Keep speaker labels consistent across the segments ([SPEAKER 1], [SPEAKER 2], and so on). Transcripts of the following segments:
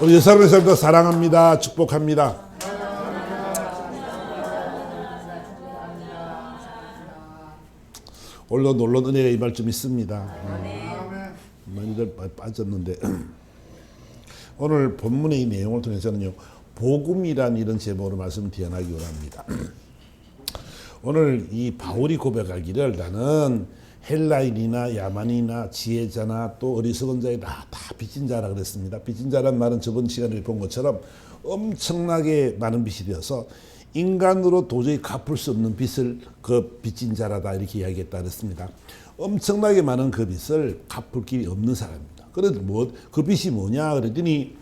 [SPEAKER 1] 우리 예수님의 삶도 사랑합니다. 축복합니다. 오늘도 놀라운 은혜가 임할 좀 있습니다. 많이들 빠졌는데 오늘 본문의 이 내용을 통해서는요, 복음이란 이런 제목으로 말씀을 드려나가기 원합니다. 오늘 이 바울이 고백하기를 나는 헬라인이나 야만이나 지혜자나 또 어리석은 자이다 다 빚진 자라 그랬습니다. 빚진 자란 말은 저번 시간에 본 것처럼 엄청나게 많은 빚이 되어서 인간으로 도저히 갚을 수 없는 빚을 그 빚진 자라다 이렇게 이야기했다 그랬습니다. 엄청나게 많은 그 빚을 갚을 길이 없는 사람입니다. 그래도 그 빚이 뭐냐 그랬더니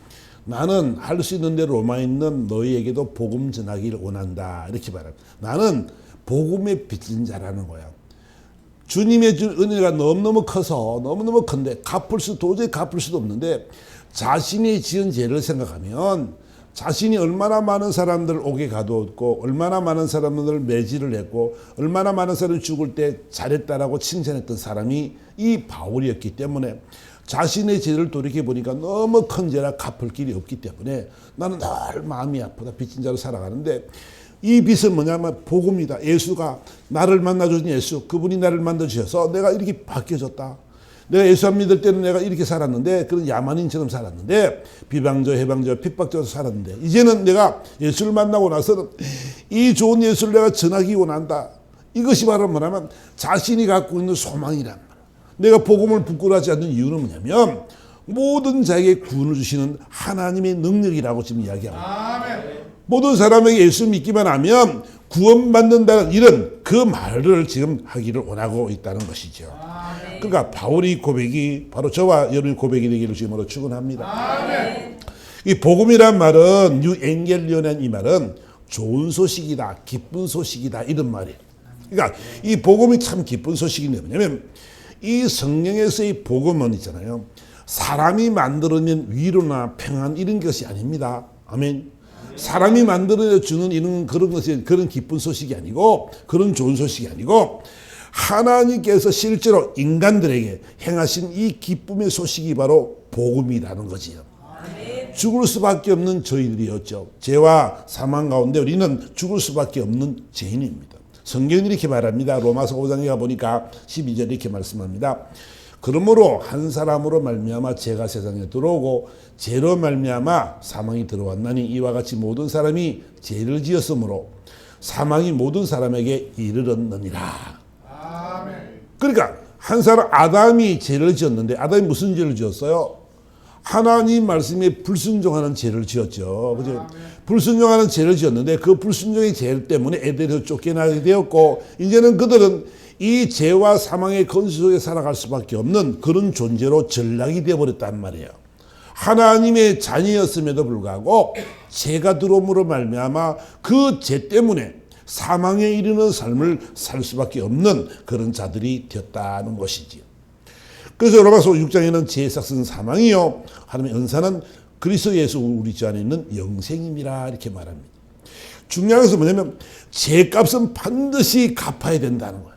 [SPEAKER 1] 나는 할 수 있는 대로 로마에 있는 너희에게도 복음 전하기를 원한다 이렇게 말합니다. 나는 복음의 빚진 자라는 거야. 주님의 은혜가 너무너무 커서 너무너무 큰데 도저히 갚을 수도 없는데 자신이 지은 죄를 생각하면 자신이 얼마나 많은 사람들 옥에 가두었고 얼마나 많은 사람들 매질을 했고 얼마나 많은 사람이 죽을 때 잘했다라고 칭찬했던 사람이 이 바울이었기 때문에 자신의 죄를 돌이켜보니까 너무 큰 죄라 갚을 길이 없기 때문에 나는 늘 마음이 아프다. 빚진 자로 살아가는데 이 빚은 뭐냐면 복음이다. 예수가 나를 만나주신 예수, 그분이 나를 만나주셔서 내가 이렇게 바뀌어졌다. 내가 예수 안 믿을 때는 내가 이렇게 살았는데 그런 야만인처럼 살았는데 비방자, 해방자, 핍박자로 살았는데 이제는 내가 예수를 만나고 나서는 이 좋은 예수를 내가 전하기 원한다. 이것이 바로 뭐냐면 자신이 갖고 있는 소망이란 말이야. 내가 복음을 부끄러워하지 않는 이유는 뭐냐면 모든 자에게 구원을 주시는 하나님의 능력이라고 지금 이야기합니다. 아멘. 모든 사람에게 예수 믿기만 하면 구원받는다는 이런 그 말을 지금 하기를 원하고 있다는 것이죠. 아멘. 그러니까 바울의 고백이 바로 저와 여러분의 고백이 되기를 주님으로 축원합니다. 아멘. 이 복음이란 말은 뉴엔겔리온이라는 이 말은 좋은 소식이다, 기쁜 소식이다 이런 말이에요. 그러니까 이 복음이 참 기쁜 소식인데 뭐냐면 이 성경에서의 복음은 있잖아요. 사람이 만들어낸 위로나 평안 이런 것이 아닙니다. 아멘. 사람이 만들어 주는 이런 그런 것이 그런 기쁜 소식이 아니고 그런 좋은 소식이 아니고 하나님께서 실제로 인간들에게 행하신 이 기쁨의 소식이 바로 복음이라는 거지요. 죽을 수밖에 없는 저희들이었죠. 죄와 사망 가운데 우리는 죽을 수밖에 없는 죄인입니다. 성경이 이렇게 말합니다. 로마서 5장에 가보니까 12절 이렇게 말씀합니다. 그러므로 한 사람으로 말미암아 죄가 세상에 들어오고 죄로 말미암아 사망이 들어왔나니 이와 같이 모든 사람이 죄를 지었으므로 사망이 모든 사람에게 이르렀느니라. 아멘. 그러니까 한 사람 아담이 죄를 지었는데 아담이 무슨 죄를 지었어요? 하나님 말씀에 불순종하는 죄를 지었죠. 그죠? 불순종하는 죄를 지었는데 그 불순종의 죄 때문에 에덴에서 쫓겨나게 되었고 이제는 그들은 이 죄와 사망의 건수 속에 살아갈 수밖에 없는 그런 존재로 전락이 되어버렸단 말이에요. 하나님의 자녀였음에도 불구하고 죄가 들어옴으로 말미암아 그 죄 때문에 사망에 이르는 삶을 살 수밖에 없는 그런 자들이 되었다는 것이지요. 그래서 로마서 6장에는 죄의 삭은 사망이요 하나님의 은사는 그리스도 예수 우리 주 안에 있는 영생임이라 이렇게 말합니다. 중요한 것은 뭐냐면 죄값은 반드시 갚아야 된다는 거예요.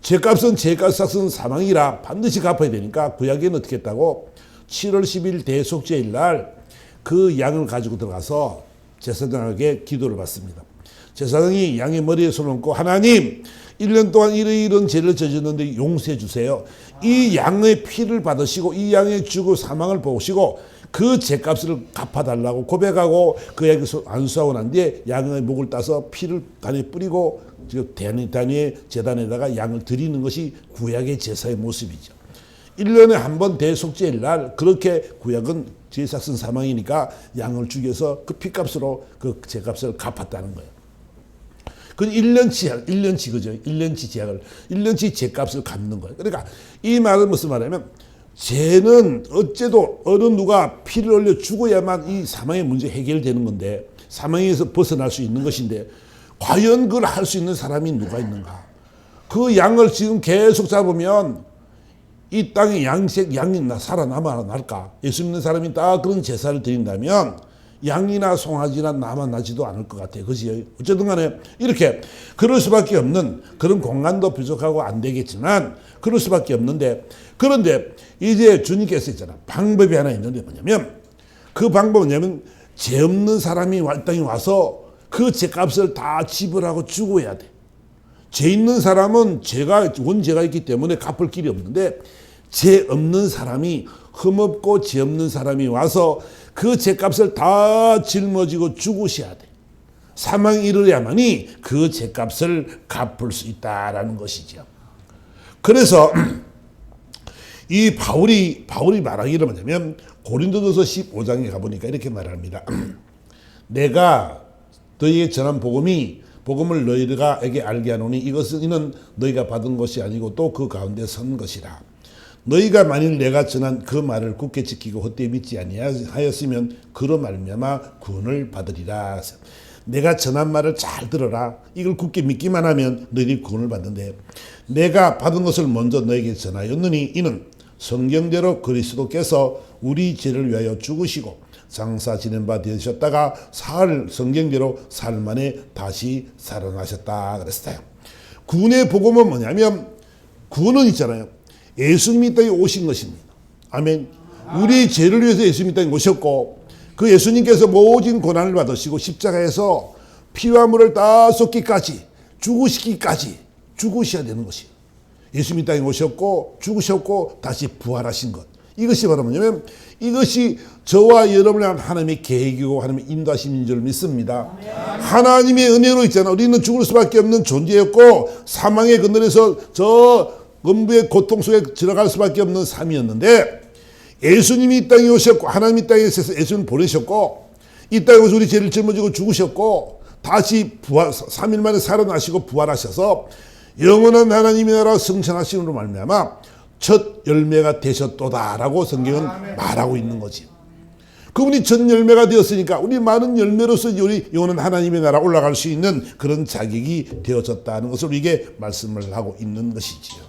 [SPEAKER 1] 죄값은 죄값 삭은 사망이라 반드시 갚아야 되니까 구약에는 어떻게 했다고 7월 10일 대속죄일 날 그 양을 가지고 들어가서 제사장에게 기도를 받습니다. 제사장이 양의 머리에 손을 얹고 하나님 1년 동안 이런 죄를 저질렀는데 용서해 주세요. 이 양의 피를 받으시고 이 양의 죽고 사망을 보시고 그 죄값을 갚아달라고 고백하고 그에게 안수하고 난 뒤에 양의 목을 따서 피를 단에 뿌리고 단위의 제단에다가 양을 드리는 것이 구약의 제사의 모습이죠. 1년에 한 번 대속죄일 날 그렇게 구약은 죄삭은 사망이니까 양을 죽여서 그 피값으로 그 죄값을 갚았다는 거예요. 그건 1년치 그죠? 1년치 제약을, 1년치 죄값을 갚는 거예요. 그러니까 이 말은 무슨 말이냐면 죄는 어째도 어느 누가 피를 흘려 죽어야만 이 사망의 문제 해결되는 건데 사망에서 벗어날 수 있는 것인데 과연 그걸 할 수 있는 사람이 누가 있는가? 그 양을 지금 계속 잡으면 이 땅에 양이 살아남을까? 예수 믿는 사람이 다 그런 제사를 드린다면 양이나 송아지나 남아나지도 않을 것 같아요. 그지? 어쨌든 간에 이렇게 그럴 수밖에 없는 그런 공간도 부족하고 안 되겠지만 그럴 수밖에 없는데 그런데 이제 주님께서 있잖아. 방법이 하나 있는데 뭐냐면 그 방법은 뭐냐면 죄 없는 사람이 땅에 와서 그 죄값을 다 지불하고 죽어야 돼. 죄 있는 사람은 원죄가 있기 때문에 갚을 길이 없는데, 죄 없는 사람이, 흠없고 죄 없는 사람이 와서 그 죄값을 다 짊어지고 죽으셔야 돼. 사망에 이르야만이 그 죄값을 갚을 수 있다라는 것이죠. 그래서 이 바울이 말하기를 뭐냐면 고린도전서 15장에 가보니까 이렇게 말합니다. 내가 너희에게 전한 복음을 너희에게 알게 하노니 이는 너희가 받은 것이 아니고 또 그 가운데 선 것이라. 너희가 만일 내가 전한 그 말을 굳게 지키고 헛되이 믿지 아니하였으면 그로 말미암아 구원을 받으리라. 내가 전한 말을 잘 들어라. 이걸 굳게 믿기만 하면 너희들이 구원을 받는데, 내가 받은 것을 먼저 너에게 전하였느니 이는 성경대로 그리스도께서 우리 죄를 위하여 죽으시고 장사 지낸 바 되셨다가 성경대로 사흘 만에 다시 살아나셨다 그랬어요. 구원의 복음은 뭐냐면, 구원은 있잖아요. 예수님이 땅에 오신 것입니다. 아멘. 우리 죄를 위해서 예수님이 땅에 오셨고, 그 예수님께서 모든 고난을 받으시고 십자가에서 피와 물을 다 쏟기까지, 죽으시기까지 죽으셔야 되는 것이에요. 예수님이 땅에 오셨고 죽으셨고 다시 부활하신 것. 이것이 바로 뭐냐면, 이것이 저와 여러분을 향한 하나님의 계획이고 하나님의 인도하심인 줄 믿습니다. 하나님의 은혜로 있잖아. 우리는 죽을 수밖에 없는 존재였고 사망의 그늘에서 저 음부의 고통 속에 들어갈 수밖에 없는 삶이었는데, 예수님이 이 땅에 오셨고 하나님이 이 땅에 예수님 보내셨고 이 땅에 오셔서 우리 죄를 짊어지고 죽으셨고 다시 3일 만에 살아나시고 부활하셔서 영원한 하나님의 나라 승천하심으로 말미암아 첫 열매가 되셨도다라고 성경은 말하고 있는 거지. 그분이 첫 열매가 되었으니까 우리 많은 열매로서 우리 영원한 하나님의 나라 올라갈 수 있는 그런 자격이 되어졌다는 것을 우리에게 말씀을 하고 있는 것이지요.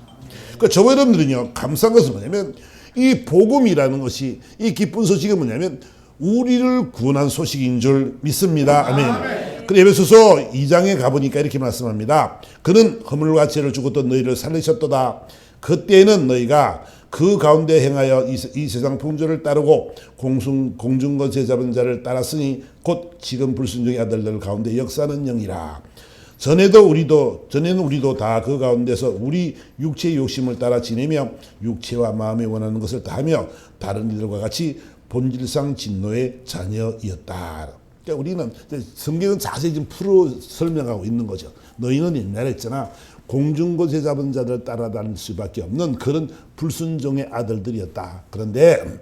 [SPEAKER 1] 그러니까 저와 여러분들은요, 감사한 것은 뭐냐면 이 복음이라는 것이, 이 기쁜 소식이 뭐냐면 우리를 구원한 소식인 줄 믿습니다. 아멘. 그래서 에베소서 2장에 가보니까 이렇게 말씀합니다. 그는 허물과 죄를 죽었던 너희를 살리셨도다. 그때에는 너희가 그 가운데 행하여 이 세상 풍조를 따르고 공중거제 잡은 자를 따랐으니 곧 지금 불순종의 아들들 가운데 역사하는 영이라. 전에는 우리도 다 그 가운데서 우리 육체의 욕심을 따라 지내며 육체와 마음에 원하는 것을 다하며 다른 이들과 같이 본질상 진노의 자녀이었다. 그러니까 우리는 성경은 자세히 좀 풀어 설명하고 있는 거죠. 너희는 옛날에 했잖아. 공중거제 잡은 자들 따라다닐 수밖에 없는 그런 불순종의 아들들이었다. 그런데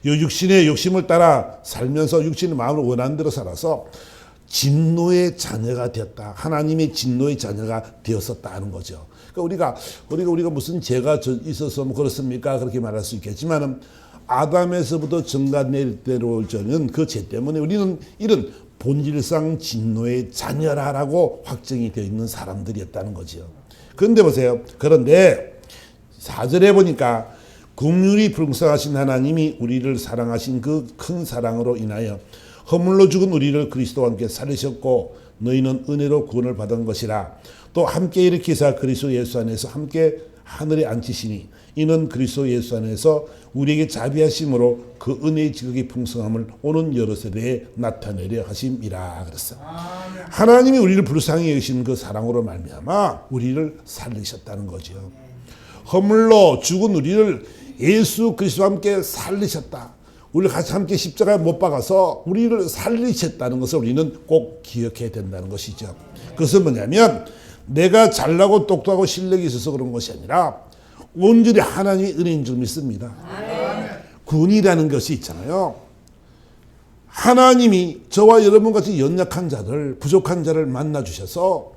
[SPEAKER 1] 이 육신의 욕심을 따라 살면서 육신의 마음을 원하는 대로 살아서 진노의 자녀가 되었다. 하나님의 진노의 자녀가 되었었다는 거죠. 그러니까 우리가 무슨 죄가 있어서 뭐 그렇습니까? 그렇게 말할 수 있겠지만은 아담에서부터 정가 내려올 전은 그 죄 때문에 우리는 이런 본질상 진노의 자녀라고 확정이 되어 있는 사람들이었다는 거죠. 그런데 보세요. 그런데 4절에 보니까 긍휼이 풍성하신 하나님이 우리를 사랑하신 그 큰 사랑으로 인하여 허물로 죽은 우리를 그리스도와 함께 살리셨고 너희는 은혜로 구원을 받은 것이라. 또 함께 일으키사 그리스도 예수 안에서 함께 하늘에 앉히시니 이는 그리스도 예수 안에서 우리에게 자비하심으로 그 은혜의 지극히 풍성함을 오는 여러 세대에 나타내려 하심이라 그랬어요. 하나님이 우리를 불쌍히 여기신 그 사랑으로 말미암아 우리를 살리셨다는 거죠. 허물로 죽은 우리를 예수 그리스도와 함께 살리셨다. 우리를 같이 함께 십자가에 못 박아서 우리를 살리셨다는 것을 우리는 꼭 기억해야 된다는 것이죠. 그것은 뭐냐면 내가 잘나고 똑똑하고 실력이 있어서 그런 것이 아니라 온전히 하나님의 은혜인 줄 믿습니다. 구원이라는 것이 있잖아요. 하나님이 저와 여러분같이 연약한 자들, 부족한 자를 만나주셔서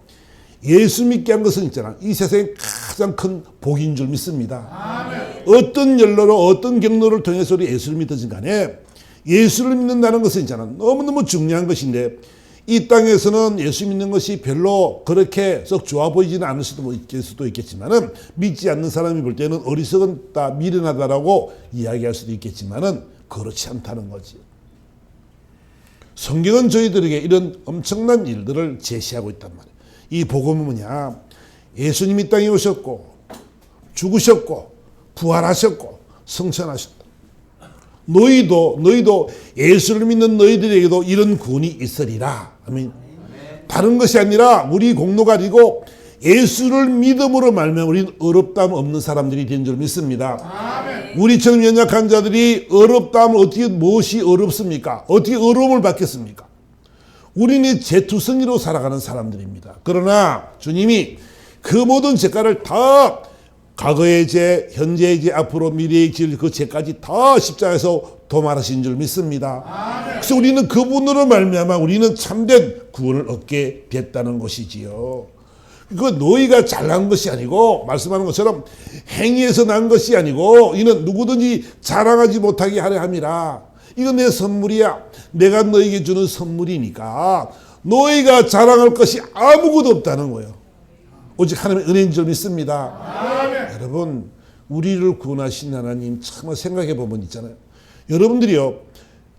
[SPEAKER 1] 예수 믿게 한 것은 있잖아. 이 세상에 가장 큰 복인 줄 믿습니다. 어떤 연로로 어떤 경로를 통해서 우리 예수를 믿든지 간에 예수를 믿는다는 것은 있잖아. 너무너무 중요한 것인데 이 땅에서는 예수 믿는 것이 별로 그렇게 썩 좋아 보이지는 않을 수도 있겠지만은 믿지 않는 사람이 볼 때는 어리석다, 미련하다라고 이야기할 수도 있겠지만은 그렇지 않다는 거지. 성경은 저희들에게 이런 엄청난 일들을 제시하고 있단 말이에요. 이 복음은 뭐냐? 예수님이 땅에 오셨고 죽으셨고 부활하셨고 성천하셨다. 너희도 예수를 믿는 너희들에게도 이런 구원이 있으리라. 아멘. 다른 것이 아니라 우리 공로가 아니고 예수를 믿음으로 말면 우리는 어렵다함 없는 사람들이 된 줄 믿습니다. 아멘. 우리처럼 연약한 자들이 어렵다함을 어떻게 무엇이 어렵습니까? 어떻게 어려움을 받겠습니까? 우리는 재투성이로 살아가는 사람들입니다. 그러나 주님이 그 모든 죄가를 다 과거의 죄, 현재의 죄, 앞으로 미래의 죄, 그 죄까지 다 십자가에서 도말하신 줄 믿습니다. 아멘. 그래서 우리는 그분으로 말미암아 우리는 참된 구원을 얻게 됐다는 것이지요. 그거 너희가 잘난 것이 아니고 말씀하는 것처럼 행위에서 난 것이 아니고 이는 누구든지 자랑하지 못하게 하려 함이라. 이건 내 선물이야. 내가 너에게 주는 선물이니까 너희가 자랑할 것이 아무것도 없다는 거예요. 오직 하나님의 은혜인 줄 믿습니다. 아멘. 여러분 우리를 구원하신 하나님 정말 생각해 보면 있잖아요. 여러분들이요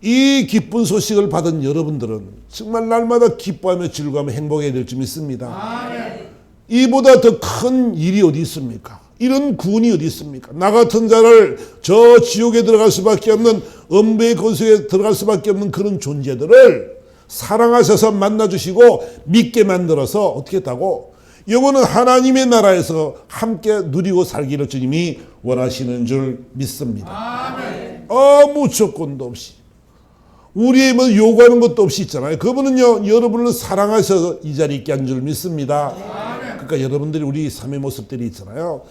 [SPEAKER 1] 이 기쁜 소식을 받은 여러분들은 정말 날마다 기뻐하며 즐거워하며 행복해야 될 줄 믿습니다. 아멘. 이보다 더 큰 일이 어디 있습니까? 이런 구원이 어디 있습니까? 나 같은 자를 저 지옥에 들어갈 수밖에 없는 음부의 권속에 들어갈 수밖에 없는 그런 존재들을 사랑하셔서 만나주시고 믿게 만들어서 어떻게 했다고? 영혼은 하나님의 나라에서 함께 누리고 살기를 주님이 원하시는 줄 믿습니다. 아멘. 아무 조건도 없이 우리의 뭐 요구하는 것도 없이 있잖아요. 그분은요 여러분을 사랑하셔서 이 자리에 있게 한 줄 믿습니다. 아멘. 그러니까 여러분들이 우리 삶의 모습들이 있잖아요.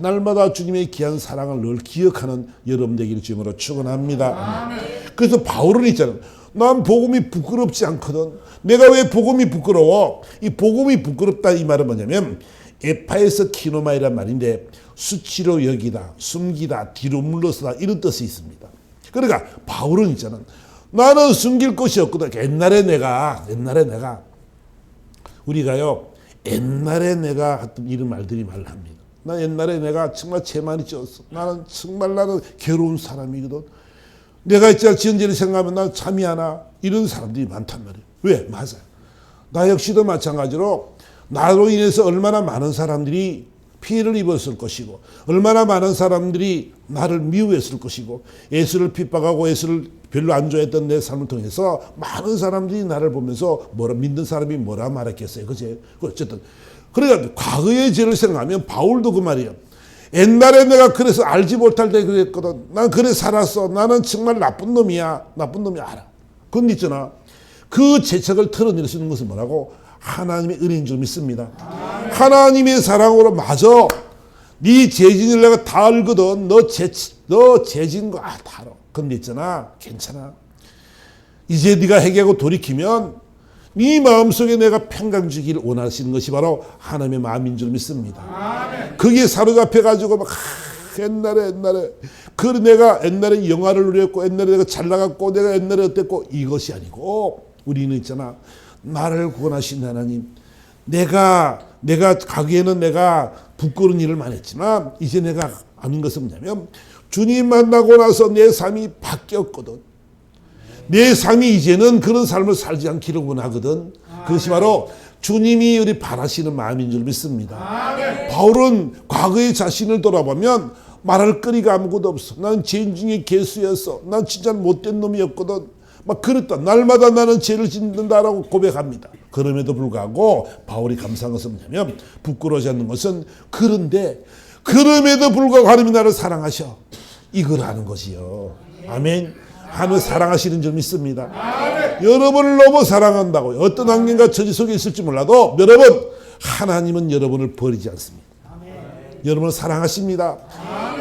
[SPEAKER 1] 날마다 주님의 귀한 사랑을 늘 기억하는 여러분 되기를 주님으로 축원합니다. 아멘. 그래서 바울은 있잖아요. 난 복음이 부끄럽지 않거든. 내가 왜 복음이 부끄러워? 이 복음이 부끄럽다 이 말은 뭐냐면 에파에서 키노마이란 말인데 수치로 여기다, 숨기다, 뒤로 물러서다 이런 뜻이 있습니다. 그러니까 바울은 있잖아. 나는 숨길 것이 없거든. 옛날에 내가 우리가요 옛날에 내가 했던 이런 말들이 말을 합니다. 나 옛날에 내가 정말 죄 많이 지었어. 나는 괴로운 사람이거든. 내가 있잖아 지은죄를 생각하면 난 잠이 안 와. 이런 사람들이 많단 말이에요. 왜? 맞아요. 나 역시도 마찬가지로 나로 인해서 얼마나 많은 사람들이 피해를 입었을 것이고 얼마나 많은 사람들이 나를 미워했을 것이고 예수를 핍박하고 예수를 별로 안 좋아했던 내 삶을 통해서 많은 사람들이 나를 보면서 믿는 사람이 뭐라 말했겠어요. 그치? 어쨌든 그러니까 과거의 죄를 생각하면 바울도 그 말이에요. 옛날에 내가 그래서 알지 못할 때 그랬거든. 난 그래 살았어. 나는 정말 나쁜 놈이야. 알아. 그런데 있잖아. 그 죄책을 털어낼 수 있는 것은 뭐라고? 하나님의 은혜인 줄 믿습니다. 아멘. 하나님의 사랑으로 마저 네 죄진을 내가 다 알거든. 너 죄진 거 다 알아. 그런데 있잖아. 괜찮아. 이제 네가 회개하고 돌이키면 네 마음속에 내가 평강 주기를 원하시는 것이 바로 하나님의 마음인 줄 믿습니다. 아멘. 그게 사로잡혀가지고 막 옛날에 그 내가 옛날에 영화를 누렸고 옛날에 내가 잘 나갔고 내가 옛날에 어땠고 이것이 아니고 우리는 있잖아. 나를 구원하신 하나님 내가 가기에는 내가 부끄러운 일을 많이 했지만 이제 내가 아는 것은 뭐냐면 주님 만나고 나서 내 삶이 바뀌었거든. 내 삶이 이제는 그런 삶을 살지 않기를 원하거든. 그것이 바로 주님이 우리 바라시는 마음인 줄 믿습니다. 아멘. 바울은 과거의 자신을 돌아보면 말할 거리가 아무것도 없어. 난 죄인 중에 개수였어. 난 진짜 못된 놈이었거든. 막 그랬다. 날마다 나는 죄를 짓는다라고 고백합니다. 그럼에도 불구하고 바울이 감사한 것은 뭐냐면 부끄러워하지 않는 것은 그런데 그럼에도 불구하고 하나님이 나를 사랑하셔. 이걸 하는 것이요. 아멘. 하나님 사랑하시는 줄 믿습니다. 아멘. 여러분을 너무 사랑한다고요. 어떤 환경과 처지 속에 있을지 몰라도 여러분 하나님은 여러분을 버리지 않습니다. 아멘. 여러분을 사랑하십니다.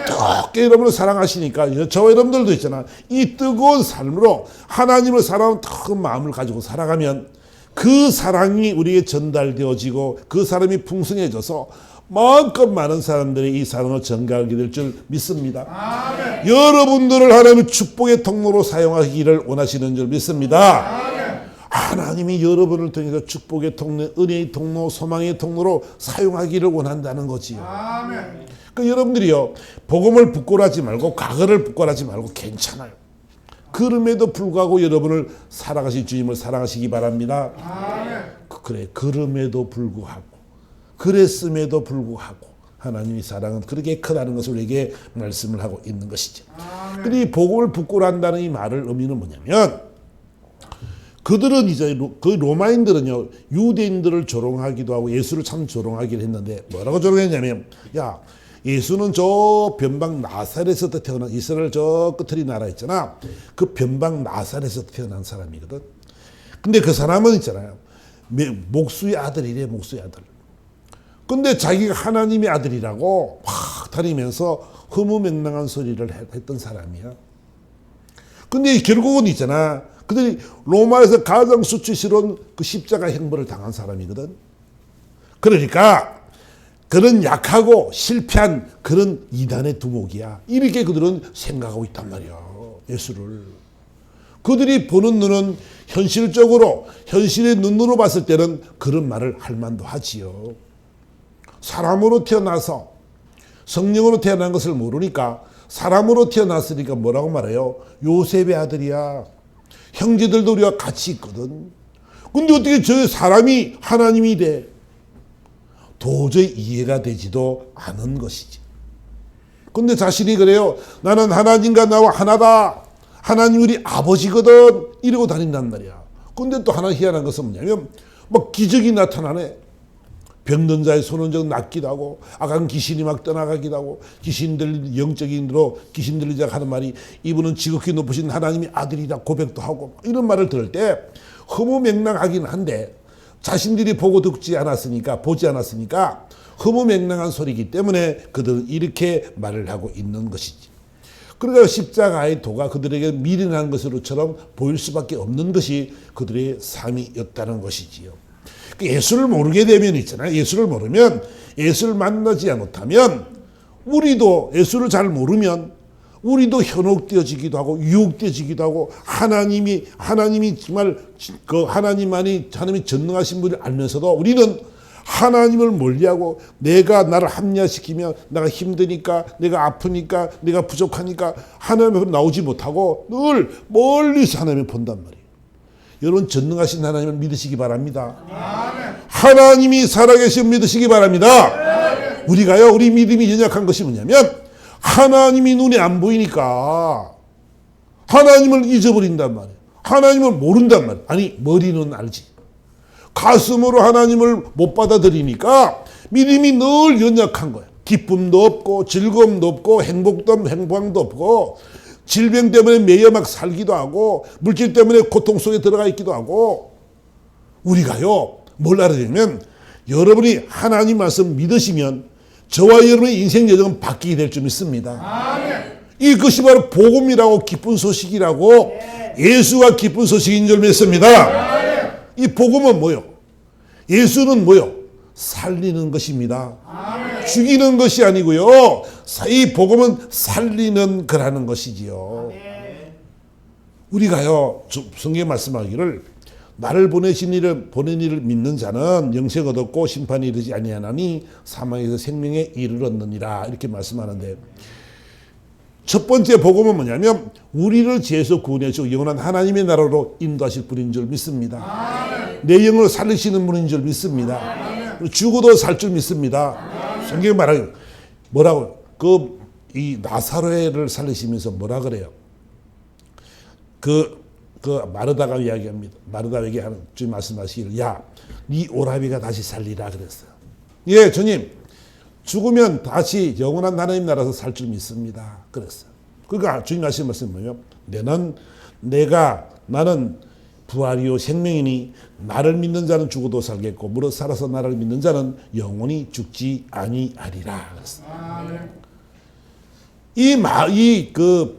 [SPEAKER 1] 뜨겁게 여러분을 사랑하시니까 저와 여러분들도 있잖아. 이 뜨거운 삶으로 하나님을 사랑하는 뜨거운 마음을 가지고 살아가면 그 사랑이 우리에게 전달되어지고 그 사람이 풍성해져서 마음껏 많은 사람들이 이 사랑을 전가하게 될 줄 믿습니다. 아멘. 여러분들을 하나님의 축복의 통로로 사용하기를 원하시는 줄 믿습니다. 아멘. 하나님이 여러분을 통해서 축복의 통로, 은혜의 통로, 소망의 통로로 사용하기를 원한다는 거지요. 아멘. 그러니까 여러분들이요 복음을 부끄러워하지 말고 과거를 부끄러워하지 말고 괜찮아요. 그럼에도 불구하고 여러분을 사랑하신 주님을 사랑하시기 바랍니다. 아멘. 그래 그럼에도 불구하고 그랬음에도 불구하고 하나님의 사랑은 그렇게 크다는 것을 우리에게 말씀을 하고 있는 것이죠. 근데 이 복음을 부끄러워한다는 이 말을 의미는 뭐냐면, 그들은 이제 그 로마인들은요, 유대인들을 조롱하기도 하고 예수를 참 조롱하기도 했는데, 뭐라고 조롱했냐면, 야, 예수는 저 변방 나사렛에서 태어난, 이스라엘 저 끝터리 나라 있잖아, 그 변방 나사렛에서 태어난 사람이거든. 근데 그 사람은 있잖아요, 목수의 아들이래, 목수의 아들. 근데 자기가 하나님의 아들이라고 막 다니면서 허무맹랑한 소리를 했던 사람이야. 근데 결국은 있잖아, 그들이 로마에서 가장 수치스러운 그 십자가 형벌을 당한 사람이거든. 그러니까 그런 약하고 실패한 그런 이단의 두목이야. 이렇게 그들은 생각하고 있단 말이야, 예수를. 그들이 보는 눈은 현실적으로, 현실의 눈으로 봤을 때는 그런 말을 할 만도 하지요. 사람으로 태어나서 성령으로 태어난 것을 모르니까, 사람으로 태어났으니까 뭐라고 말해요? 요셉의 아들이야. 형제들도 우리와 같이 있거든. 근데 어떻게 저 사람이 하나님이 돼? 도저히 이해가 되지도 않은 것이지. 근데 자신이 그래요. 나는 하나님과 나와 하나다. 하나님 우리 아버지거든. 이러고 다닌단 말이야. 근데 또 하나 희한한 것은 뭐냐면, 막 기적이 나타나네. 병든 자의 손은 좀 낫기도 하고, 악한 귀신이 막 떠나가기도 하고, 귀신들, 영적인으로 귀신 들리자 하는 말이, 이분은 지극히 높으신 하나님의 아들이다 고백도 하고, 이런 말을 들을 때 허무맹랑하긴 한데, 자신들이 보고 듣지 않았으니까, 보지 않았으니까 허무맹랑한 소리이기 때문에 그들은 이렇게 말을 하고 있는 것이지. 그러니까 십자가의 도가 그들에게 미련한 것으로처럼 보일 수밖에 없는 것이 그들의 삶이었다는 것이지요. 예수를 모르게 되면 있잖아요. 예수를 모르면, 예수를 만나지 못하면, 우리도 예수를 잘 모르면 우리도 현혹되어지기도 하고 유혹되어지기도 하고, 하나님이 정말 그 하나님이 전능하신 분을 알면서도 우리는 하나님을 멀리하고, 내가 나를 합리화시키며 내가 힘드니까, 내가 아프니까, 내가 부족하니까 하나님 앞으로 나오지 못하고 늘 멀리서 하나님을 본단 말이에요. 여러분, 전능하신 하나님을 믿으시기 바랍니다. 아멘. 하나님이 살아계신 믿으시기 바랍니다. 아멘. 우리가요, 우리 믿음이 연약한 것이 뭐냐면, 하나님이 눈에 안 보이니까 하나님을 잊어버린단 말이에요. 하나님을 모른단 말이에요. 아니, 머리는 알지. 가슴으로 하나님을 못 받아들이니까 믿음이 늘 연약한 거예요. 기쁨도 없고 즐거움도 없고 행복도 없고, 질병 때문에 매여 막 살기도 하고, 물질 때문에 고통 속에 들어가 있기도 하고. 우리가요, 뭘 알아야 되냐면, 여러분이 하나님 말씀 믿으시면 저와 여러분의 인생 여정은 바뀌게 될 줄 믿습니다. 아멘. 이것이 바로 복음이라고, 기쁜 소식이라고, 예수가 기쁜 소식인 줄 믿습니다. 아멘. 이 복음은 뭐요? 예수는 뭐요? 살리는 것입니다. 아멘. 죽이는 것이 아니고요. 이 복음은 살리는 거라는 것이지요. 아멘. 우리가요, 성경에 말씀하기를, 나를 보낸 이를 믿는 자는 영생 얻었고 심판이 이르지 아니하나니 사망에서 생명에 이를 얻느니라, 이렇게 말씀하는데, 첫 번째 복음은 뭐냐면 우리를 죄에서 구원해 주고 영원한 하나님의 나라로 인도하실 분인 줄 믿습니다. 아멘. 내 영을 살리시는 분인 줄 믿습니다. 아멘. 죽어도 살 줄 믿습니다. 아멘. 성경에 말하기 뭐라고, 이 나사로를 살리시면서 뭐라 그래요? 그 마르다가 이야기합니다. 마르다에게 하는 주님 말씀하시기를, 야, 네 오라비가 다시 살리라 그랬어요. 예, 주님, 죽으면 다시 영원한 하나님 나라에서 살 줄 믿습니다 그랬어요. 그러니까 주님 하시는 말씀은 뭐예요? 나는 부활이요 생명이니 나를 믿는 자는 죽어도 살겠고 무릇 살아서 나를 믿는 자는 영원히 죽지 아니하리라 그랬어요.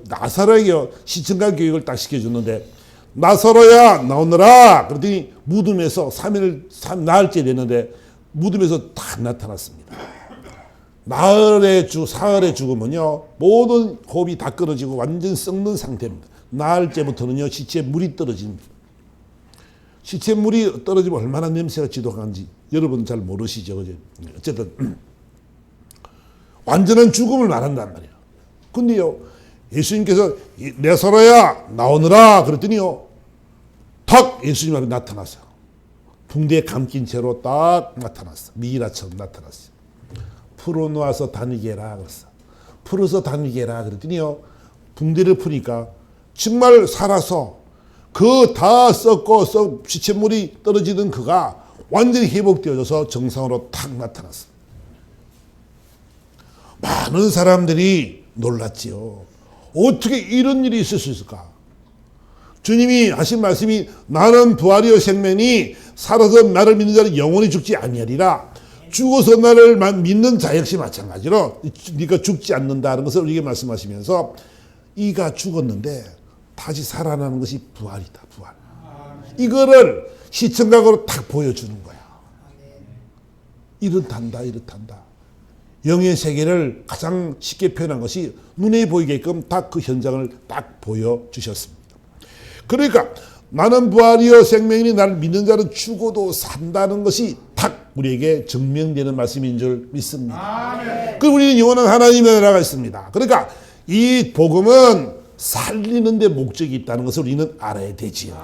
[SPEAKER 1] 나사로에게 시청각 교육을 딱 시켜줬는데, 나사로야 나오너라 그랬더니 무덤에서 3일째 됐는데 무덤에서 딱 나타났습니다. 사흘에 죽으면요 모든 호흡이 다 끊어지고 완전 썩는 상태입니다. 나흘째부터는요 시체에 물이 떨어집니다. 시체에 물이 떨어지면 얼마나 냄새가 지독한지 여러분 잘 모르시죠, 그죠? 어쨌든 완전한 죽음을 말한단 말이에요. 근데요, 예수님께서 나사로야 나오너라 그랬더니요, 탁 예수님 앞에 나타났어요. 붕대에 감긴 채로 딱 나타났어. 미이라처럼 나타났어요. 풀어 놓아서 다니게 해라 그랬어. 풀어서 다니게 해라 그랬더니요, 붕대를 푸니까 정말 살아서 그 다 썩고 시체물이 떨어지던 그가 완전히 회복되어져서 정상으로 탁 나타났습니다. 많은 사람들이 놀랐지요. 어떻게 이런 일이 있을 수 있을까? 주님이 하신 말씀이 나는 부활이요 생명이 살아서 나를 믿는 자는 영원히 죽지 아니하리라. 죽어서 나를 믿는 자 역시 마찬가지로 네가 죽지 않는다는 것을 우리에게 말씀하시면서 이가 죽었는데 다시 살아나는 것이 부활이다. 부활. 이거를 시청각으로 딱 보여주는 거야. 이렇단다. 이렇단다. 영의 세계를 가장 쉽게 표현한 것이 눈에 보이게끔 딱 그 현장을 딱 보여주셨습니다. 그러니까 나는 부활이요 생명이니 나를 믿는 자는 죽어도 산다는 것이 딱 우리에게 증명되는 말씀인 줄 믿습니다. 그리고 우리는 영원한 하나님의 나라가 있습니다. 그러니까 이 복음은 살리는 데 목적이 있다는 것을 우리는 알아야 되지요.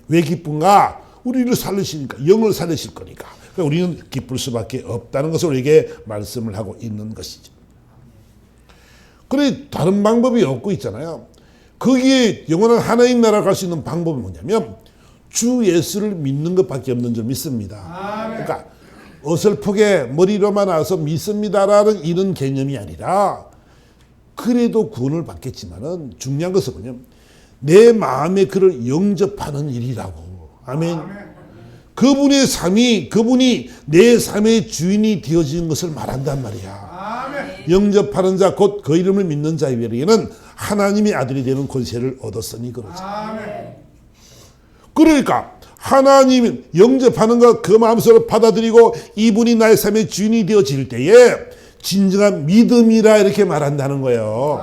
[SPEAKER 1] 왜 기쁜가? 우리를 살리시니까, 영을 살리실 거니까. 그러니까 우리는 기쁠 수밖에 없다는 것을 우리에게 말씀을 하고 있는 것이죠. 그래 다른 방법이 없고 있잖아요. 거기에 영원한 하나님 나라 갈 수 있는 방법은 뭐냐면 주 예수를 믿는 것밖에 없는 줄 믿습니다. 그러니까 어설프게 머리로만 와서 믿습니다라는 이런 개념이 아니라 그래도 구원을 받겠지만은 중요한 것은 뭐냐면 내 마음에 그를 영접하는 일이라고. 아멘. 그분의 삶이 그분이 내 삶의 주인이 되어지는 것을 말한단 말이야. 영접하는 자 곧 그 이름을 믿는 자에게는 하나님의 아들이 되는 권세를 얻었으니 그러지. 그러니까 하나님 영접하는 것 그 마음속으로 받아들이고 이분이 나의 삶의 주인이 되어질 때에 진정한 믿음이라 이렇게 말한다는 거예요.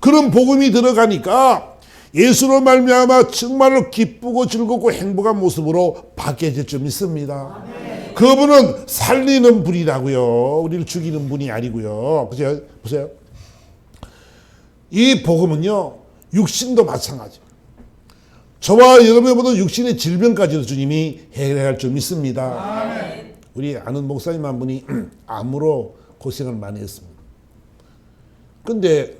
[SPEAKER 1] 그런 복음이 들어가니까 예수로 말미암아 정말로 기쁘고 즐겁고 행복한 모습으로 바뀌어질 줄 믿습니다. 그분은 살리는 분이라고요. 우리를 죽이는 분이 아니고요. 그죠? 보세요. 이 복음은요. 육신도 마찬가지. 저와 여러분의 모든 육신의 질병까지도 주님이 해결할 줄 믿습니다. 우리 아는 목사님 한 분이 암으로 고생을 많이 했습니다. 근데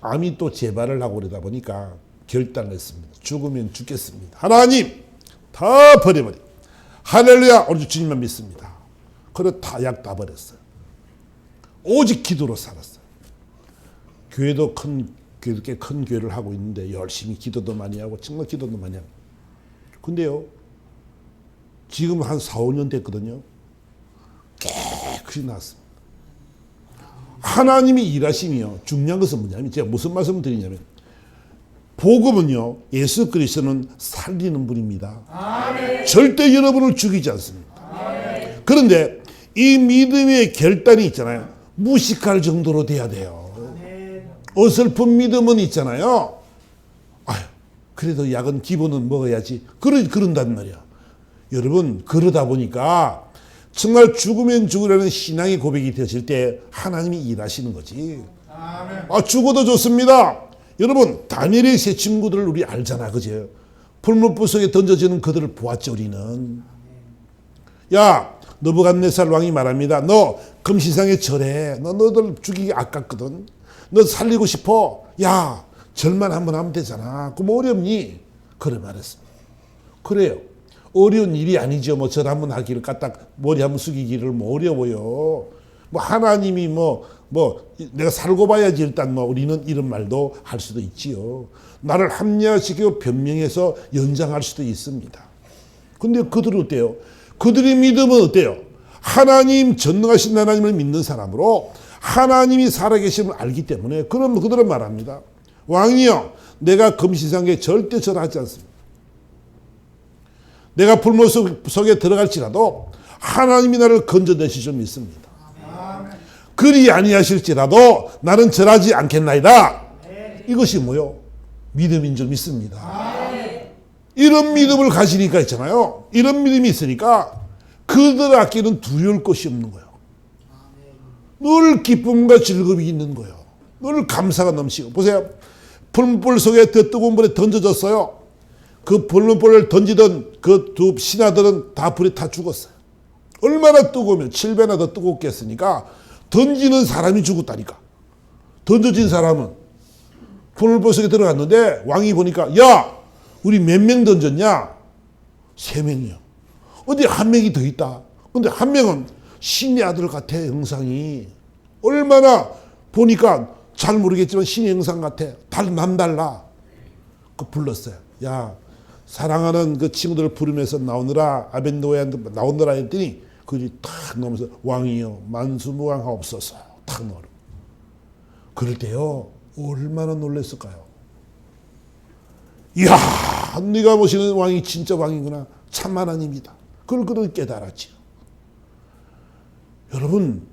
[SPEAKER 1] 암이 또 재발을 하고 그러다 보니까 결단을 했습니다. 죽으면 죽겠습니다. 하나님 다 버려버려. 할렐루야. 우리 주님만 믿습니다. 그래 다 약 다 버렸어요. 오직 기도로 살았어요. 교회도 그렇게 큰 교회를 하고 있는데 열심히 기도도 많이 하고 정말 기도도 많이 하고. 근데요. 지금 한 4, 5년 됐거든요. 깨끗이 나왔습니다. 하나님이 일하시며 중요한 것은 뭐냐면 제가 무슨 말씀을 드리냐면 복음은요. 예수 그리스도는 살리는 분입니다. 아멘. 절대 여러분을 죽이지 않습니다. 아멘. 그런데 이 믿음의 결단이 있잖아요. 무식할 정도로 돼야 돼요. 아멘. 어설픈 믿음은 있잖아요. 아유, 그래도 약은 기본은 먹어야지. 그런단 말이야. 여러분 그러다 보니까 정말 죽으면 죽으라는 신앙의 고백이 되어질 때 하나님이 일하시는 거지. 아멘. 아, 죽어도 좋습니다. 여러분 다니엘의 세 친구들을 우리 알잖아. 그죠? 풀무불 속에 던져지는 그들을 보았죠. 우리는. 야 느부갓네살 왕이 말합니다. 너 금시상에 절해. 너들 죽이기 아깝거든. 너 살리고 싶어. 야 절만 한번 하면 되잖아. 그럼 어렵니? 그래 말했습니다. 그래요. 어려운 일이 아니죠. 뭐 절 한번 하기를 까딱 머리 한번 숙이기를 뭐 어려워요. 뭐 하나님이 뭐 내가 살고 봐야지 일단 뭐 우리는 이런 말도 할 수도 있지요. 나를 합리화시키고 변명해서 연장할 수도 있습니다. 근데 그들은 어때요? 그들의 믿음은 어때요? 하나님 전능하신 하나님을 믿는 사람으로 하나님이 살아계심을 알기 때문에 그럼 그들은 말합니다. 왕이여 내가 금시상에 절대 절하지 않습니다. 내가 불못 속에 들어갈지라도 하나님이 나를 건져내실 줄 믿습니다. 그리 아니하실지라도 나는 절하지 않겠나이다. 이것이 뭐요? 믿음인 줄 믿습니다. 이런 믿음을 가지니까 있잖아요. 이런 믿음이 있으니까 그들에게는 두려울 것이 없는 거예요. 늘 기쁨과 즐거움이 있는 거예요. 늘 감사가 넘치고. 보세요. 풀물 속에 더 뜨거운 불에 던져졌어요. 그 불문불을 던지던 그 두 신하들은 다 불에 타 죽었어요. 얼마나 뜨거우면 7배나 더 뜨겁겠으니까 던지는 사람이 죽었다니까. 던져진 사람은 보물보석에 들어갔는데 왕이 보니까 야 우리 몇 명 던졌냐? 3명이요. 어디 한 명이 더 있다. 근데 한 명은 신의 아들 같아. 형상이 얼마나 보니까 잘 모르겠지만 신의 형상 같아. 남달라. 그 불렀어요. 야 사랑하는 그 친구들을 부르면서 나오느라 아벤노에한테 나오느라 했더니 그들이 탁 넘어서 왕이여 만수무강하옵소서 탁 넣어. 그럴 때요 얼마나 놀랐을까요? 이야 네가 모시는 왕이 진짜 왕이구나. 참 하나님이다. 그걸 그들은 깨달았지요. 여러분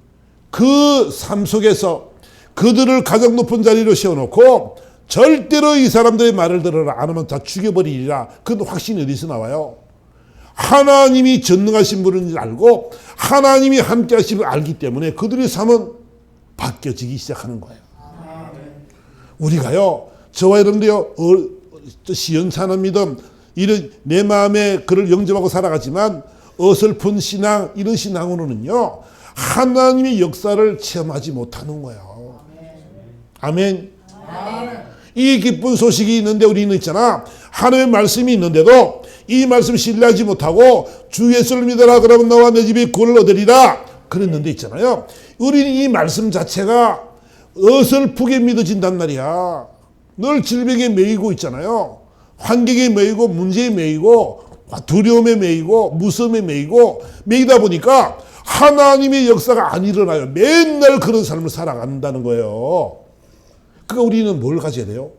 [SPEAKER 1] 그 삶 속에서 그들을 가장 높은 자리로 세워놓고 절대로 이 사람들의 말을 들어라 안 하면 다 죽여버리리라. 그 확신이 어디서 나와요? 하나님이 전능하신 분인 줄 알고 하나님이 함께 하심을 알기 때문에 그들의 삶은 바뀌어지기 시작하는 거예요. 우리가요 저와 여러분들요 시원찮은 믿음 이런 내 마음에 그를 영접하고 살아가지만 어설픈 신앙 이런 신앙으로는요 하나님의 역사를 체험하지 못하는 거예요. 아멘. 이 기쁜 소식이 있는데 우리는 있잖아 하나님의 말씀이 있는데도 이 말씀 신뢰하지 못하고 주 예수를 믿어라 그러면 너와 내 집이 구원을 얻으리라 그랬는데 있잖아요. 우리는 이 말씀 자체가 어설프게 믿어진단 말이야. 늘 질병에 매이고 있잖아요. 환경에 매이고 문제에 매이고 두려움에 매이고 무서움에 매이다 보니까 하나님의 역사가 안 일어나요. 맨날 그런 삶을 살아간다는 거예요. 그러니까 우리는 뭘 가져야 돼요?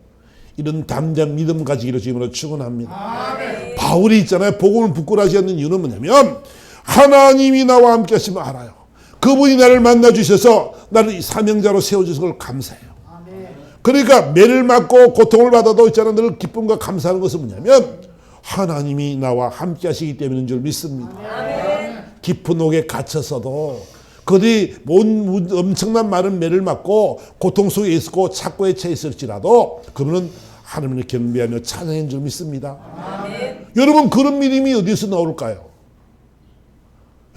[SPEAKER 1] 이런 담대한 믿음 가지기로 주님으로 축원합니다. 아멘. 바울이 있잖아요. 복음을 부끄러워하지 않는 이유는 뭐냐면 하나님이 나와 함께 하시면 알아요. 그분이 나를 만나 주셔서 나를 사명자로 세워주셔서 그걸 감사해요. 아멘. 그러니까 매를 맞고 고통을 받아도 있잖아 늘 기쁨과 감사하는 것은 뭐냐면 하나님이 나와 함께 하시기 때문인 줄 믿습니다. 아멘. 깊은 옥에 갇혀서도 그들이 엄청난 많은 매를 맞고 고통 속에 있었고 착고에 처해 있을지라도 그분은 하나님을 경배하며 찬양인 줄 믿습니다. 아멘. 여러분 그런 믿음이 어디서 나올까요?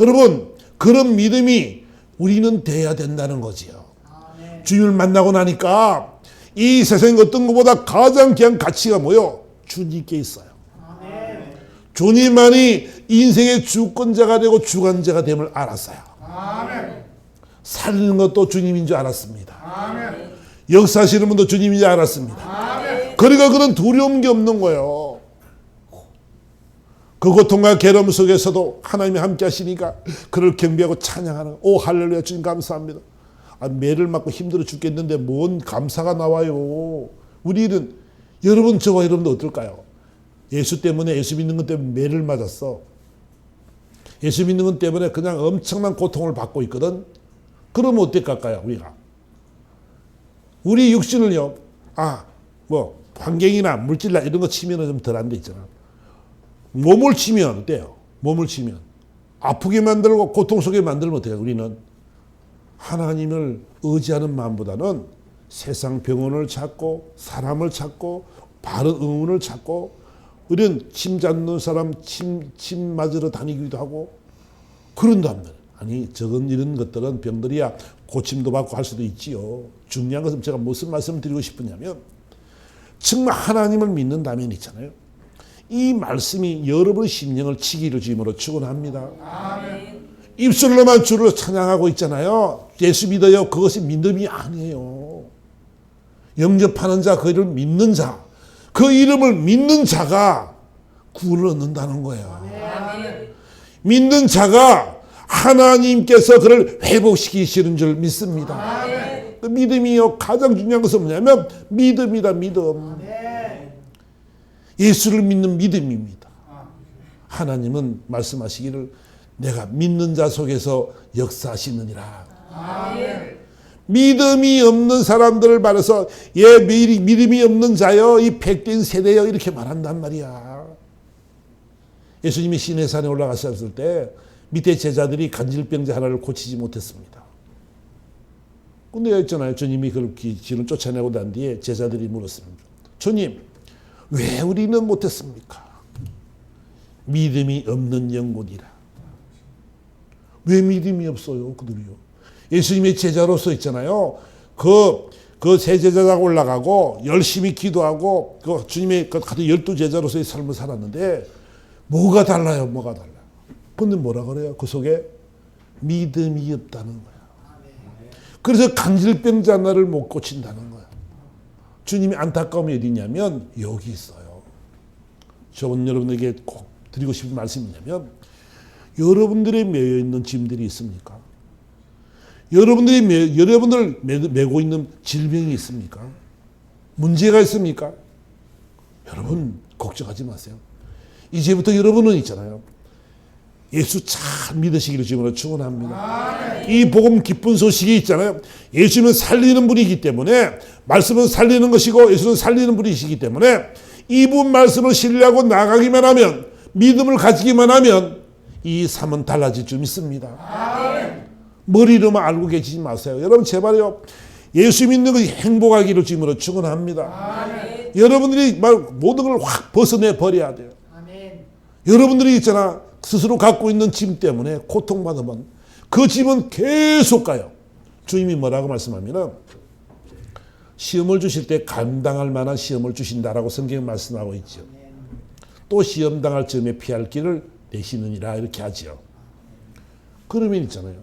[SPEAKER 1] 여러분 그런 믿음이 우리는 돼야 된다는 거지요. 아멘. 주님을 만나고 나니까 이 세상 어떤 것보다 가장 귀한 가치가 뭐요? 주님께 있어요. 아멘. 주님만이 인생의 주권자가 되고 주관자가 됨을 알았어요. 아멘. 살리는 것도 주님인 줄 알았습니다. 아멘. 역사하시는 분도 주님인 줄 알았습니다. 아멘. 그러니까 그런 두려운 게 없는 거예요. 그 고통과 괴로움 속에서도 하나님이 함께 하시니까 그를 경배하고 찬양하는 오 할렐루야 주님 감사합니다. 매를 맞고 힘들어 죽겠는데 뭔 감사가 나와요. 우리는 여러분 저와 여러분도 어떨까요? 예수 때문에 예수 믿는 것 때문에 매를 맞았어. 예수 믿는 것 때문에 그냥 엄청난 고통을 받고 있거든. 그러면 어떨까요 우리가? 우리 육신을요 환경이나 물질이나 이런 거 치면은 좀 덜한 데 있잖아. 몸을 치면 어때요? 몸을 치면 아프게 만들고 고통 속에 만들면 어때요? 우리는 하나님을 의지하는 마음보다는 세상 병원을 찾고 사람을 찾고 바른 의원을 찾고 우리는 침 잡는 사람 침 맞으러 다니기도 하고 그런단 말이에요. 아니 적은 이런 것들은 병들이야 고침도 받고 할 수도 있지요. 중요한 것은 제가 무슨 말씀을 드리고 싶으냐면 정말 하나님을 믿는다면 있잖아요. 이 말씀이 여러분의 심령을 치기를 주임으로 축원합니다. 아멘. 입술로만 주를 찬양하고 있잖아요. 예수 믿어요. 그것이 믿음이 아니에요. 영접하는 자, 그를 믿는 자, 그 이름을 믿는 자가 구원을 얻는다는 거예요. 아멘. 믿는 자가 하나님께서 그를 회복시키시는 줄 믿습니다. 아멘. 그 믿음이요 가장 중요한 것은 뭐냐면 믿음이다. 믿음. 아멘. 예수를 믿는 믿음입니다. 하나님은 말씀하시기를 내가 믿는 자 속에서 역사하시느니라. 아멘. 믿음이 없는 사람들을 말해서 믿음이 없는 자여 이 백된 세대여 이렇게 말한단 말이야. 예수님이 시내산에 올라가셨을 때 밑에 제자들이 간질병자 하나를 고치지 못했습니다. 근데 있잖아요. 주님이 그 귀신을 쫓아내고 난 뒤에 제자들이 물었습니다. 주님 왜 우리는 못했습니까? 믿음이 없는 영혼이라. 왜 믿음이 없어요? 그들이요. 예수님의 제자로서 있잖아요. 그 그 세 제자가 올라가고 열심히 기도하고 그 주님의 그 같은 12제자로서의 삶을 살았는데 뭐가 달라요? 뭐가 달라요? 근데 뭐라 그래요? 그 속에 믿음이 없다는 거야. 그래서 간질병자 하나를 못 고친다는 거야. 주님이 안타까움이 어디 있냐면 여기 있어요. 저는 여러분에게 꼭 드리고 싶은 말씀이 있냐면 여러분들의 매여 있는 짐들이 있습니까? 여러분들 메고 있는 질병이 있습니까? 문제가 있습니까? 여러분 걱정하지 마세요. 이제부터 여러분은 있잖아요. 예수 잘 믿으시기를 주님으로 축원합니다. 이 복음 기쁜 소식이 있잖아요. 예수님은 살리는 분이기 때문에 말씀은 살리는 것이고 예수는 살리는 분이시기 때문에 이분 말씀을 신뢰하고 나가기만 하면 믿음을 가지기만 하면 이 삶은 달라질 줄 믿습니다. 머리로만 알고 계시지 마세요. 여러분 제발요. 예수 믿는 것이 행복하기를 주님으로 축원합니다. 여러분들이 모든 걸 확 벗어내 버려야 돼요. 여러분들이 있잖아. 스스로 갖고 있는 짐 때문에 고통받으면 그 짐은 계속 가요. 주님이 뭐라고 말씀하면은 시험을 주실 때 감당할 만한 시험을 주신다라고 성경에 말씀하고 있죠. 또 시험 당할 즈음에 피할 길을 내시느니라 이렇게 하지요. 그러면 있잖아요.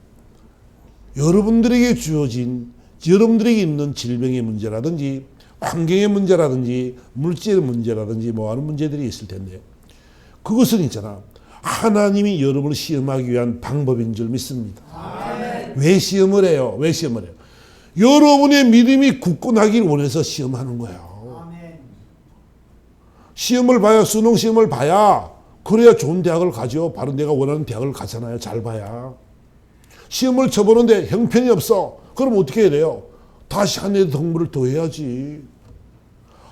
[SPEAKER 1] 여러분들에게 주어진 여러분들에게 있는 질병의 문제라든지 환경의 문제라든지 물질의 문제라든지 뭐 하는 문제들이 있을 텐데 그것은 있잖아. 하나님이 여러분을 시험하기 위한 방법인 줄 믿습니다. 왜 시험을 해요? 왜 시험을 해요? 여러분의 믿음이 굳건하길 원해서 시험하는 거예요. 시험을 봐야 수능 시험을 봐야 그래야 좋은 대학을 가죠. 바로 내가 원하는 대학을 가잖아요. 잘 봐야. 시험을 쳐보는데 형편이 없어. 그럼 어떻게 해야 돼요? 다시 한 해 덕물을 더 해야지.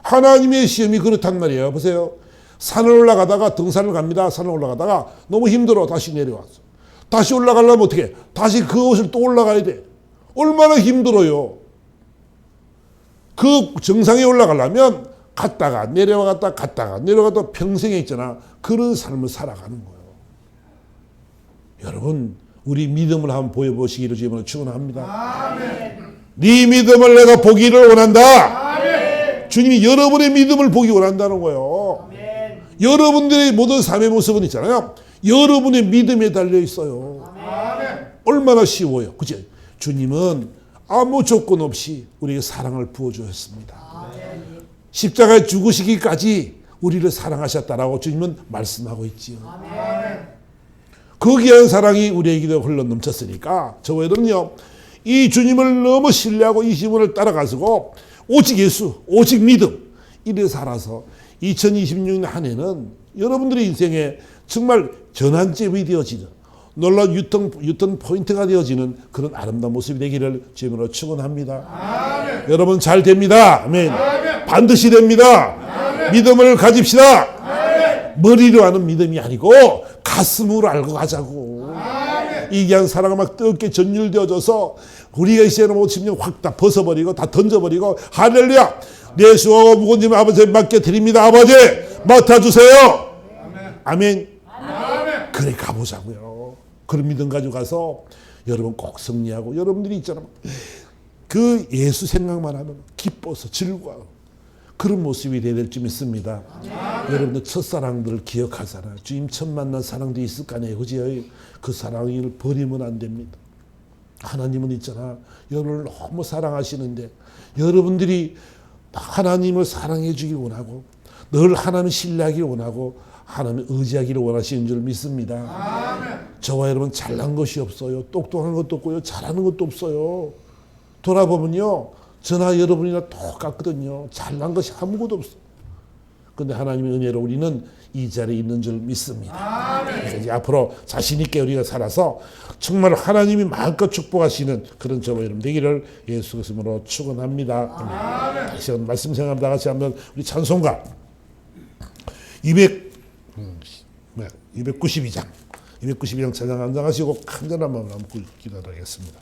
[SPEAKER 1] 하나님의 시험이 그렇단 말이에요. 보세요. 산을 올라가다가 등산을 갑니다. 산을 올라가다가 너무 힘들어. 다시 내려왔어. 다시 올라가려면 어떻게 해? 다시 그것을 또 올라가야 돼. 얼마나 힘들어요. 그 정상에 올라가려면 갔다가 내려갔다 갔다가 내려갔다 평생에 있잖아. 그런 삶을 살아가는 거예요. 여러분 우리 믿음을 한번 보여보시기를 주님으로 축원합니다. 네 믿음을 내가 보기를 원한다. 아멘. 주님이 여러분의 믿음을 보기 원한다는 거예요. 아멘. 여러분들의 모든 삶의 모습은 있잖아요. 여러분의 믿음에 달려 있어요. 아멘. 얼마나 쉬워요. 그죠? 주님은 아무 조건 없이 우리에게 사랑을 부어주셨습니다. 아멘. 십자가에 죽으시기까지 우리를 사랑하셨다라고 주님은 말씀하고 있지요. 아멘. 그 귀한 사랑이 우리에게도 흘러 넘쳤으니까 저와 여러분요. 이 주님을 너무 신뢰하고 이 주님을 따라가시고 오직 예수, 오직 믿음 이래 살아서 2026년 한 해는 여러분들의 인생에 정말 전환점이 되어지는 놀라운 유턴 포인트가 되어지는 그런 아름다운 모습이 되기를 주님으로 축원합니다. 아멘. 여러분 잘 됩니다. 아멘. 아멘. 반드시 됩니다. 아멘. 믿음을 가집시다. 아멘. 머리로 하는 믿음이 아니고 가슴으로 알고 가자고. 아멘. 이 귀한 사랑을 막 뜨겁게 전율되어져서 우리가 이제는 못 치면 확 다 벗어버리고 다 던져버리고 할렐루야. 내 수고와 무거운 짐을 아버지께 맡겨드립니다. 아버지 맡아주세요. 아멘. 아멘. 그래 가보자고요. 그런 믿음 가지고 가서 여러분 꼭 승리하고 여러분들이 있잖아. 그 예수 생각만 하면 기뻐서 즐거워. 그런 모습이 되어야 될 줄 믿습니다. 여러분들 첫사랑들을 기억하잖아요. 주님 첫 만난 사랑도 있을 거 아니에요. 그죠? 그 사랑을 버리면 안 됩니다. 하나님은 있잖아. 여러분을 너무 사랑하시는데 여러분들이 하나님을 사랑해 주길 원하고 늘 하나님 신뢰하기를 원하고 하나님을 의지하기를 원하시는 줄 믿습니다. 아멘. 저와 여러분 잘난 것이 없어요. 똑똑한 것도 없고요. 잘하는 것도 없어요. 돌아보면요. 저나 여러분이나 똑같거든요. 잘난 것이 아무것도 없어. 그런데 하나님의 은혜로 우리는 이 자리에 있는 줄 믿습니다. 그래서 이제 앞으로 자신 있게 우리가 살아서 정말 하나님이 마음껏 축복하시는 그런 저와 여러분 되기를 예수 그리스도로 축원합니다. 다시 한번 말씀 생각합니다. 같이 한번 우리 찬송가 292장 찬양 감상하시고 간절한 마음으로 한번 기도하겠습니다.